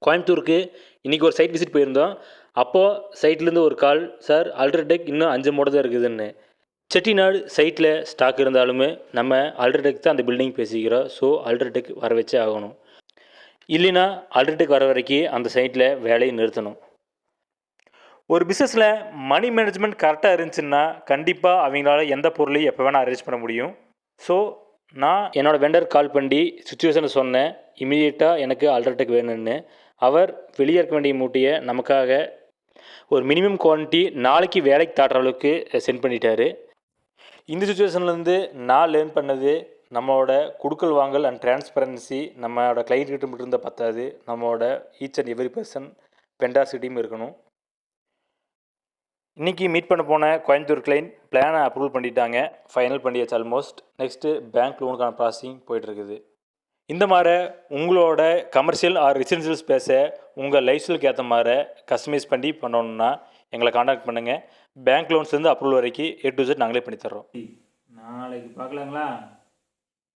கோயம்புத்தூருக்கு இன்றைக்கி ஒரு சைட் விசிட் போயிருந்தோம். அப்போது சைட்லேருந்து ஒரு கால், சார் அல்ட்ராடெக் இன்னும் 5 மூட தான் இருக்குதுன்னு. செட்டிநாடு சைட்டில் ஸ்டாக் இருந்தாலுமே நம்ம அல்ட்ராடெக் தான் அந்த பில்டிங் பேசிக்கிறோம். ஸோ அல்ட்ராடெக் வர வச்சே ஆகணும். இல்லைன்னா அல்ட்ராடெக் வர வரைக்கும் அந்த சைட்டில் வேலையை நிறுத்தணும். ஒரு பிஸ்னஸில் மணி மேனேஜ்மெண்ட் கரெக்டாக இருந்துச்சுன்னா கண்டிப்பாக அவங்களால எந்த பொருளையும் எப்போ வேணால் அரேஞ்ச் பண்ண முடியும். ஸோ நான் என்னோடய வெண்டர் கால் பண்ணி சுச்சுவேஷனை சொன்னேன். இமீடியட்டாக எனக்கு அல்ட்ராடெக் வேணும்னு. அவர் வெளியே இருக்க வேண்டிய மூட்டையை நமக்காக ஒரு மினிமம் குவான்டிட்டி நாளைக்கு வேலைக்கு தாட்டுற அளவுக்கு சென்ட் பண்ணிட்டாரு. இந்த சுச்சுவேஷன்லேருந்து நான் லேர்ன் பண்ணது, நம்மளோட கொடுக்கல் வாங்கல் அண்ட் டிரான்ஸ்பரன்சி நம்மளோட கிளைண்ட் கிட்ட மட்டும் இருந்தால் பத்தாது, நம்மளோட ஈச் அண்ட் எவ்ரி பர்சன் வெண்டார்சிட்டியும் இருக்கணும். இன்றைக்கி மீட் பண்ண போன கோயம்புத்தூர் கிளைண்ட் பிளானை அப்ரூவல் பண்ணிட்டாங்க. ஃபைனல் பண்ணியாச்சு ஆல்மோஸ்ட். நெக்ஸ்ட்டு பேங்க் லோனுக்கான ப்ராசஸிங் போய்ட்டுருக்குது. இந்த மாதிரி உங்களோட கமர்ஷியல் ஆர் ரெசிடென்ஷியல் ஸ்பேஸை உங்கள் லைஃப் ஸ்டைலுக்கு ஏற்ற மாதிரி கஸ்டமைஸ் பண்ணி பண்ணணுன்னா எங்களை காண்டாக்ட் பண்ணுங்கள். பேங்க் லோன்ஸ்லேருந்து அப்ரூவல் வரைக்கும் A to Z நாங்களே பண்ணித்தர்றோம். நாளைக்கு பார்க்கலாங்களா?